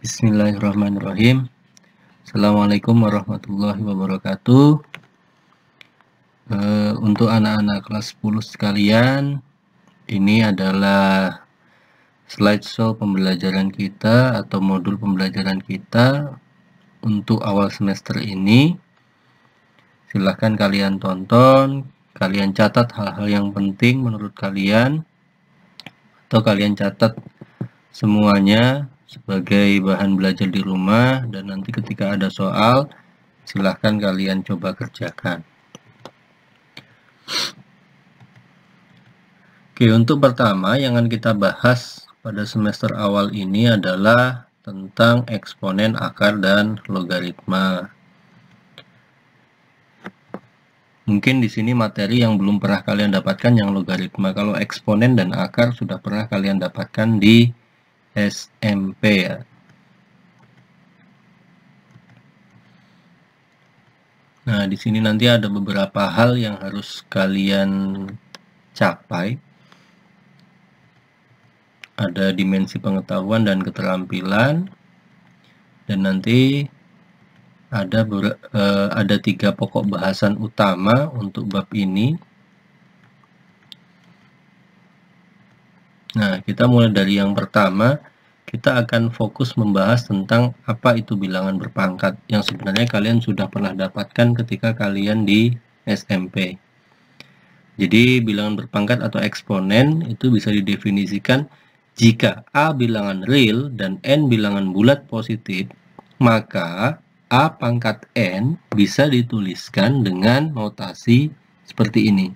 Bismillahirrahmanirrahim. Assalamualaikum warahmatullahi wabarakatuh. Untuk anak-anak kelas 10 sekalian, ini adalah slideshow pembelajaran kita atau modul pembelajaran kita untuk awal semester ini. Silahkan kalian tonton, kalian catat hal-hal yang penting menurut kalian, atau kalian catat semuanya sebagai bahan belajar di rumah, dan nanti ketika ada soal silahkan kalian coba kerjakan. Oke, untuk pertama yang akan kita bahas pada semester awal ini adalah tentang eksponen, akar, dan logaritma. Mungkin di sini materi yang belum pernah kalian dapatkan yang logaritma. Kalau eksponen dan akar sudah pernah kalian dapatkan di SMP ya. Nah, di sini nanti ada beberapa hal yang harus kalian capai. Ada dimensi pengetahuan dan keterampilan. Dan nanti ada 3 pokok bahasan utama untuk bab ini. Nah, kita mulai dari yang pertama. Kita akan fokus membahas tentang apa itu bilangan berpangkat, yang sebenarnya kalian sudah pernah dapatkan ketika kalian di SMP. Jadi bilangan berpangkat atau eksponen itu bisa didefinisikan jika A bilangan real dan N bilangan bulat positif, maka A pangkat N bisa dituliskan dengan notasi seperti ini.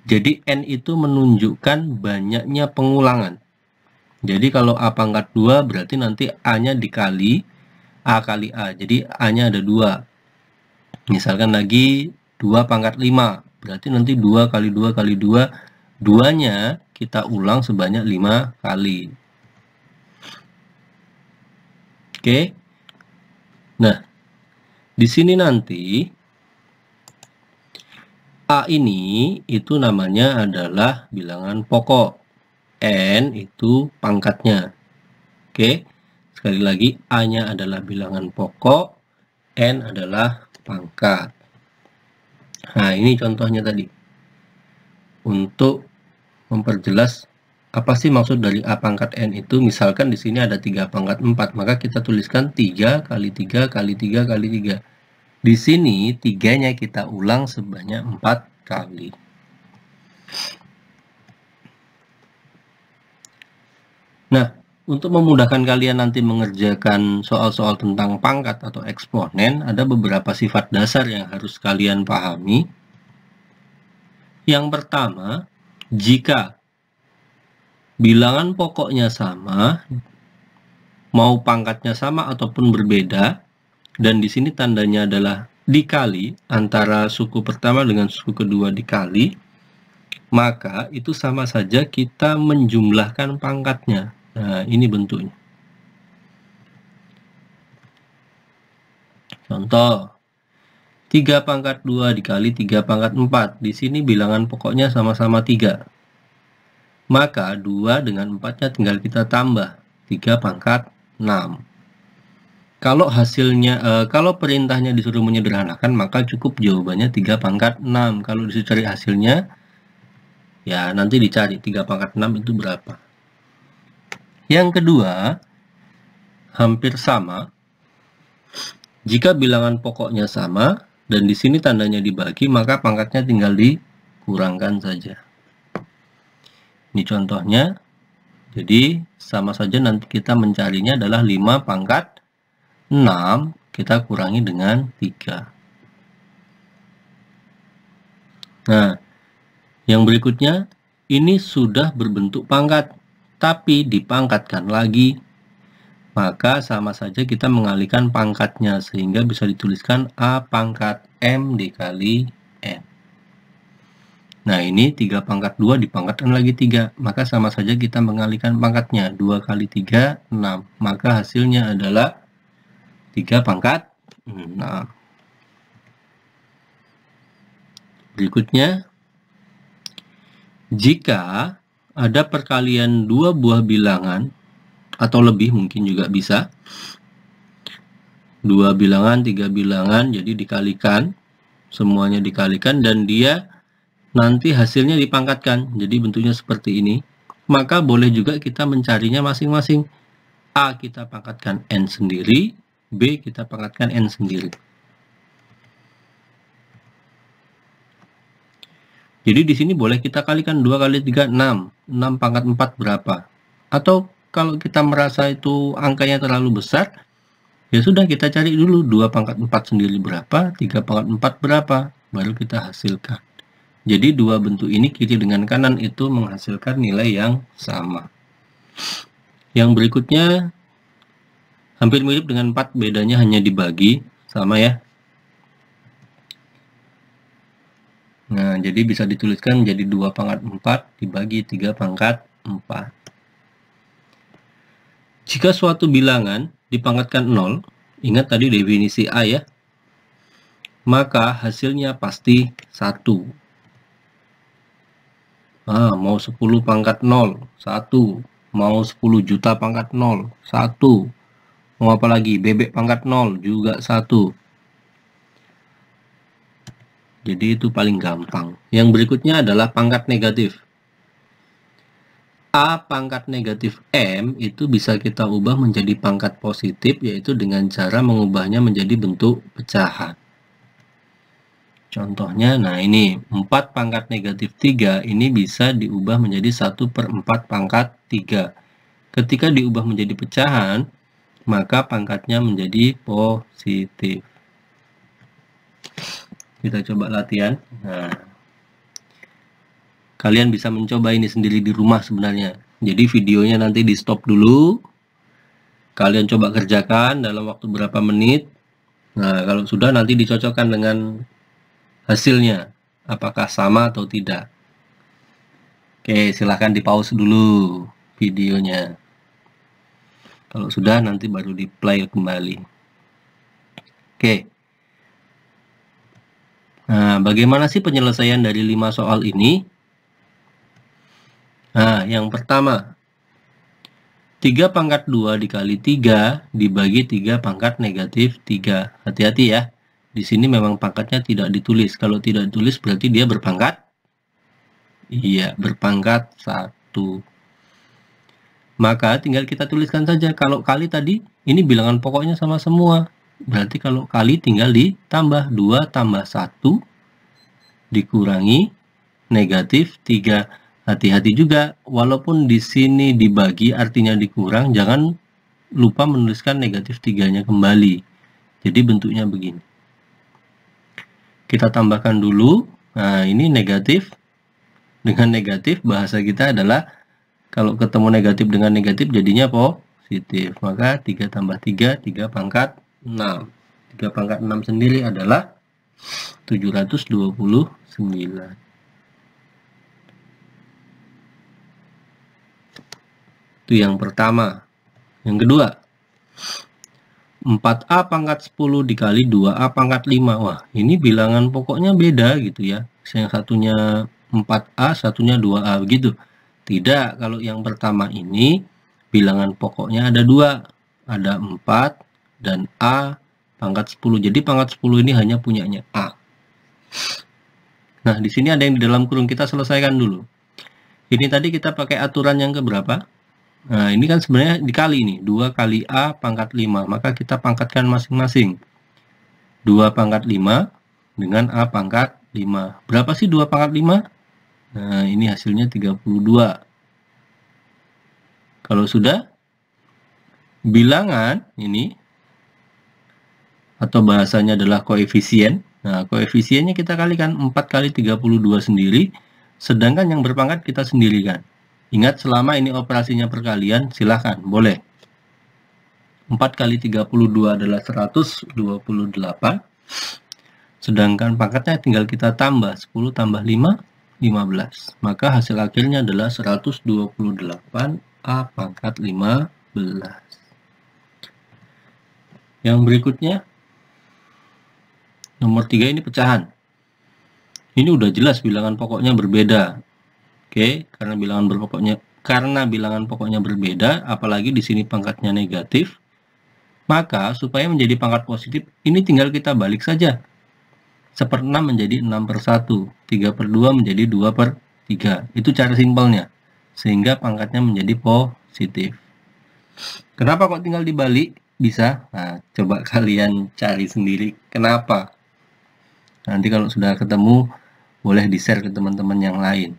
Jadi N itu menunjukkan banyaknya pengulangan. Jadi kalau A pangkat 2 berarti nanti A-nya dikali A kali A. Jadi A-nya ada 2. Misalkan lagi 2 pangkat 5. Berarti nanti 2 kali 2 kali 2. 2-nya kita ulang sebanyak 5 kali. Oke. Nah, di sini nanti A ini itu namanya adalah bilangan pokok. N itu pangkatnya. Oke. Sekali lagi, A-nya adalah bilangan pokok, N adalah pangkat. Nah, ini contohnya tadi. Untuk memperjelas apa sih maksud dari A pangkat N itu, misalkan di sini ada 3 pangkat 4, maka kita tuliskan 3 kali 3 kali 3 kali 3. Di sini 3-nya kita ulang sebanyak 4 kali. Nah, untuk memudahkan kalian nanti mengerjakan soal-soal tentang pangkat atau eksponen, ada beberapa sifat dasar yang harus kalian pahami. Yang pertama, jika bilangan pokoknya sama, mau pangkatnya sama ataupun berbeda, dan di sini tandanya adalah dikali, antara suku pertama dengan suku kedua dikali, maka itu sama saja kita menjumlahkan pangkatnya. Nah, ini bentuknya. Contoh, 3 pangkat 2 dikali 3 pangkat 4. Di sini bilangan pokoknya sama-sama 3. Maka 2 dengan 4-nya tinggal kita tambah. 3 pangkat 6. Kalau hasilnya, kalau perintahnya disuruh menyederhanakan, maka cukup jawabannya 3 pangkat 6. Kalau disuruh cari hasilnya, ya nanti dicari 3 pangkat 6 itu berapa. Yang kedua, hampir sama. Jika bilangan pokoknya sama, dan di sini tandanya dibagi, maka pangkatnya tinggal dikurangkan saja. Ini contohnya. Jadi, sama saja nanti kita mencarinya adalah 5 pangkat 6, kita kurangi dengan 3. Nah, yang berikutnya, ini sudah berbentuk pangkat, tapi dipangkatkan lagi, maka sama saja kita mengalihkan pangkatnya, sehingga bisa dituliskan A pangkat M dikali N. Nah, ini 3 pangkat 2 dipangkatkan lagi 3, maka sama saja kita mengalihkan pangkatnya. 2 kali 3, 6. Maka hasilnya adalah 3 pangkat 6. Berikutnya, jika ada perkalian 2 buah bilangan atau lebih mungkin juga bisa. 2 bilangan, 3 bilangan, jadi dikalikan, semuanya dikalikan, dan dia nanti hasilnya dipangkatkan, jadi bentuknya seperti ini. Maka boleh juga kita mencarinya masing-masing. A kita pangkatkan N sendiri, B kita pangkatkan N sendiri. Jadi di sini boleh kita kalikan 2 kali 3, 6. 6 pangkat 4 berapa? Atau kalau kita merasa itu angkanya terlalu besar, ya sudah kita cari dulu 2 pangkat 4 sendiri berapa, 3 pangkat 4 berapa, baru kita hasilkan. Jadi dua bentuk ini kiri dengan kanan itu menghasilkan nilai yang sama. Yang berikutnya hampir mirip dengan 4, bedanya hanya dibagi, sama ya. Nah, jadi bisa dituliskan menjadi 2 pangkat 4 dibagi 3 pangkat 4. Jika suatu bilangan dipangkatkan 0, ingat tadi definisi A ya, maka hasilnya pasti 1. Mau 10 pangkat 0, 1. Mau 10 juta pangkat 0, 1. Mau apa lagi? Bebek pangkat 0, juga 1. Jadi itu paling gampang. Yang berikutnya adalah pangkat negatif. A pangkat negatif M itu bisa kita ubah menjadi pangkat positif, yaitu dengan cara mengubahnya menjadi bentuk pecahan. Contohnya, nah ini 4 pangkat negatif 3 ini bisa diubah menjadi 1/4 pangkat 3. Ketika diubah menjadi pecahan, maka pangkatnya menjadi positif. Kita coba latihan. Nah, kalian bisa mencoba ini sendiri di rumah sebenarnya. Jadi videonya nanti di stop dulu. Kalian coba kerjakan dalam waktu berapa menit. Nah, kalau sudah nanti dicocokkan dengan hasilnya. Apakah sama atau tidak. Oke, silahkan di pause dulu videonya. Kalau sudah nanti baru di play kembali. Oke. Nah, bagaimana sih penyelesaian dari 5 soal ini? Nah, yang pertama, 3 pangkat 2 dikali 3 dibagi 3 pangkat negatif 3. Hati-hati ya, di sini memang pangkatnya tidak ditulis. Kalau tidak ditulis berarti dia berpangkat? Iya, berpangkat 1. Maka tinggal kita tuliskan saja. Kalau kali tadi, ini bilangan pokoknya sama semua. Berarti kalau kali tinggal ditambah 2 tambah 1 dikurangi negatif 3. Hati-hati juga, walaupun di sini dibagi artinya dikurang, jangan lupa menuliskan negatif 3-nya kembali. Jadi bentuknya begini. Kita tambahkan dulu. Nah, ini negatif. Dengan negatif, bahasa kita adalah kalau ketemu negatif dengan negatif jadinya positif. Maka 3 tambah 3, 3 pangkat 6. 3 pangkat 6 sendiri adalah 729. Itu yang pertama. Yang kedua, 4A pangkat 10 dikali 2A pangkat 5. Wah, ini bilangan pokoknya beda gitu ya. Yang satunya 4A, satunya 2A begitu. Tidak, kalau yang pertama ini bilangan pokoknya ada 2. Ada 4 dan A pangkat 10. Jadi pangkat 10 ini hanya punyanya A. Nah, di sini ada yang di dalam kurung, kita selesaikan dulu. Ini tadi kita pakai aturan yang keberapa? Nah, ini kan sebenarnya dikali nih, 2 kali A pangkat 5, maka kita pangkatkan masing-masing. 2 pangkat 5 dengan A pangkat 5. Berapa sih 2 pangkat 5? Nah, ini hasilnya 32. Kalau sudah, bilangan ini, atau bahasanya adalah koefisien. Nah, koefisiennya kita kalikan 4 kali 32 sendiri, sedangkan yang berpangkat kita sendirikan. Ingat, selama ini operasinya perkalian, silahkan, boleh. 4 kali 32 adalah 128. Sedangkan pangkatnya tinggal kita tambah. 10 tambah 5, 15. Maka hasil akhirnya adalah 128 A pangkat 15. Yang berikutnya, nomor 3 ini pecahan. Ini udah jelas bilangan pokoknya berbeda. Oke, karena bilangan karena bilangan pokoknya berbeda, apalagi di sini pangkatnya negatif, maka supaya menjadi pangkat positif, ini tinggal kita balik saja. 1/6 menjadi 6/1, 3/2 menjadi 2/3. Itu cara simpelnya. Sehingga pangkatnya menjadi positif. Kenapa kok tinggal dibalik? Bisa. Nah, coba kalian cari sendiri. Kenapa? Nanti kalau sudah ketemu, boleh di-share ke teman-teman yang lain.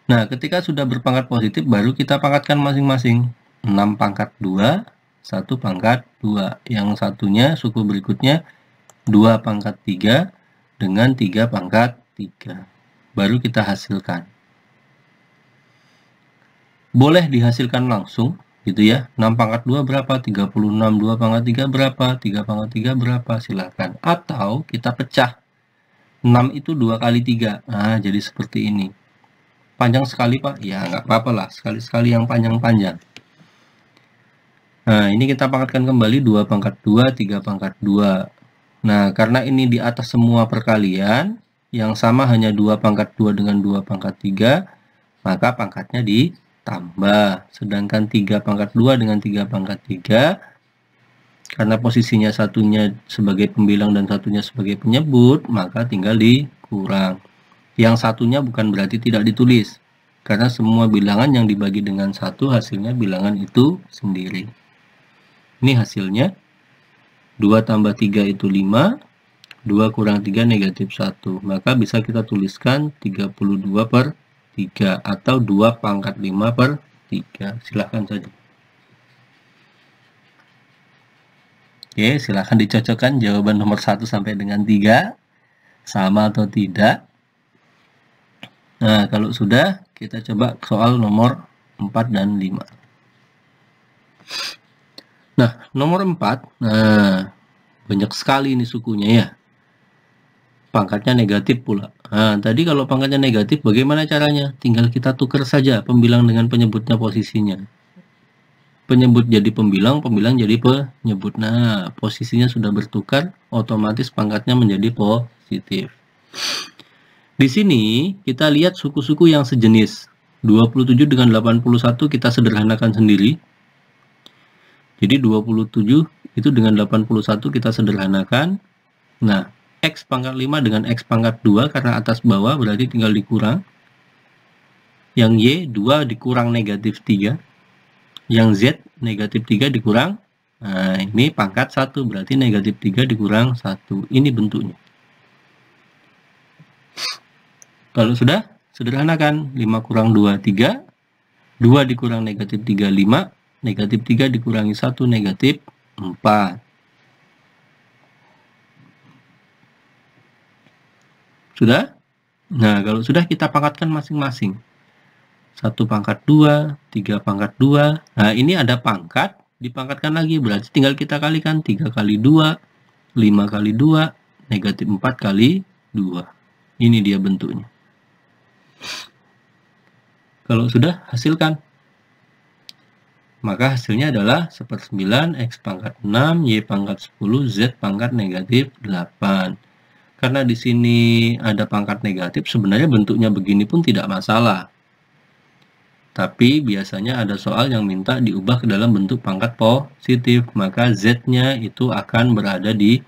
Nah, ketika sudah berpangkat positif, baru kita pangkatkan masing-masing. 6 pangkat 2, 1 pangkat 2. Yang satunya, suku berikutnya, 2 pangkat 3 dengan 3 pangkat 3. Baru kita hasilkan. Boleh dihasilkan langsung, gitu ya. 6 pangkat 2 berapa? 36. 2 pangkat 3 berapa? 3 pangkat 3 berapa? Silakan. Atau kita pecah. 6 itu 2 kali 3. Nah, jadi seperti ini. Panjang sekali, Pak? Ya, nggak apa-apa lah. Sekali-sekali yang panjang-panjang. Nah, ini kita pangkatkan kembali 2 pangkat 2, 3 pangkat 2. Nah, karena ini di atas semua perkalian, yang sama hanya 2 pangkat 2 dengan 2 pangkat 3, maka pangkatnya ditambah. Sedangkan 3 pangkat 2 dengan 3 pangkat 3, karena posisinya satunya sebagai pembilang dan satunya sebagai penyebut, maka tinggal dikurang. Yang satunya bukan berarti tidak ditulis, karena semua bilangan yang dibagi dengan 1 hasilnya bilangan itu sendiri. Ini hasilnya, 2 tambah 3 itu 5, 2 kurang 3 negatif 1. Maka bisa kita tuliskan 32/3 atau 2 pangkat 5/3. Silahkan saja. Oke, silahkan dicocokkan jawaban nomor 1 sampai dengan 3. Sama atau tidak? Nah, kalau sudah, kita coba soal nomor 4 dan 5. Nah, nomor 4, nah, banyak sekali ini sukunya ya. Pangkatnya negatif pula. Nah, tadi kalau pangkatnya negatif, bagaimana caranya? Tinggal kita tukar saja pembilang dengan penyebutnya posisinya. Penyebut jadi pembilang, pembilang jadi penyebut. Nah, posisinya sudah bertukar, otomatis pangkatnya menjadi positif. Di sini kita lihat suku-suku yang sejenis. 27 dengan 81 kita sederhanakan sendiri. Jadi 27 itu dengan 81 kita sederhanakan. Nah, X pangkat 5 dengan X pangkat 2 karena atas bawah berarti tinggal dikurang. Yang Y 2 dikurang negatif 3. Yang Z negatif 3 dikurang. Nah, ini pangkat 1 berarti negatif 3 dikurang 1. Ini bentuknya. Kalau sudah, sederhanakan. 5 kurang 2, 3. 2 dikurang negatif 3, 5. Negatif 3 dikurangi 1, negatif 4. Sudah? Nah, kalau sudah kita pangkatkan masing-masing. 1 pangkat 2, 3 pangkat 2. Nah, ini ada pangkat, dipangkatkan lagi. Berarti tinggal kita kalikan 3 kali 2, 5 kali 2, negatif 4 kali 2. Ini dia bentuknya. Kalau sudah, hasilkan. Maka hasilnya adalah 1/9, X pangkat 6, Y pangkat 10, Z pangkat negatif 8. Karena di sini ada pangkat negatif, sebenarnya bentuknya begini pun tidak masalah. Tapi biasanya ada soal yang minta diubah ke dalam bentuk pangkat positif. Maka Z-nya itu akan berada di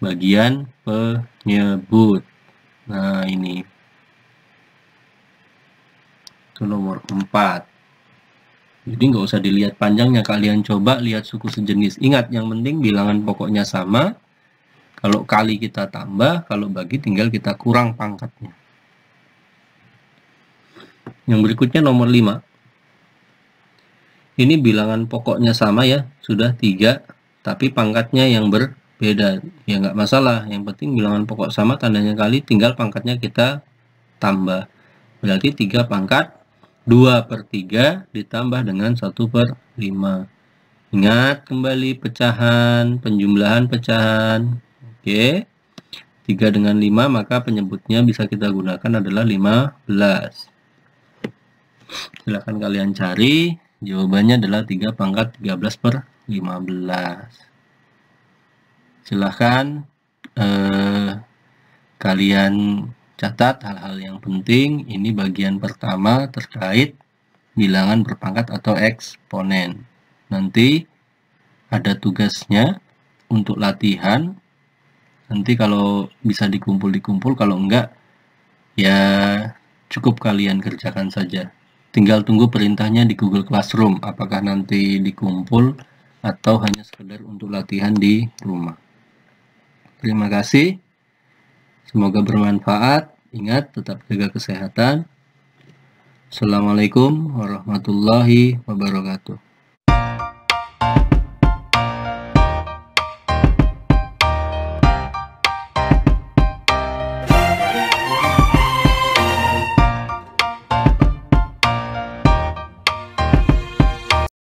bagian penyebut. Nah, ini. Itu nomor 4. Jadi nggak usah dilihat panjangnya, kalian coba lihat suku sejenis. Ingat, yang penting bilangan pokoknya sama. Kalau kali kita tambah, kalau bagi tinggal kita kurang pangkatnya. Yang berikutnya nomor 5. Ini bilangan pokoknya sama ya, sudah 3, tapi pangkatnya yang berbeda. Ya nggak masalah, yang penting bilangan pokok sama, tandanya kali, tinggal pangkatnya kita tambah. Berarti 3 pangkat 2/3 ditambah dengan 1/5. Ingat kembali pecahan, penjumlahan pecahan. Oke. 3 dengan 5, maka penyebutnya bisa kita gunakan adalah 15. Silakan kalian cari. Jawabannya adalah 3 pangkat 13/15. Silakan kalian Catat hal-hal yang penting, ini bagian pertama terkait bilangan berpangkat atau eksponen. Nanti ada tugasnya untuk latihan. Nanti kalau bisa dikumpul-dikumpul, kalau enggak ya cukup kalian kerjakan saja. Tinggal tunggu perintahnya di Google Classroom, apakah nanti dikumpul atau hanya sekedar untuk latihan di rumah. Terima kasih. Semoga bermanfaat. Ingat, tetap jaga kesehatan. Assalamualaikum warahmatullahi wabarakatuh.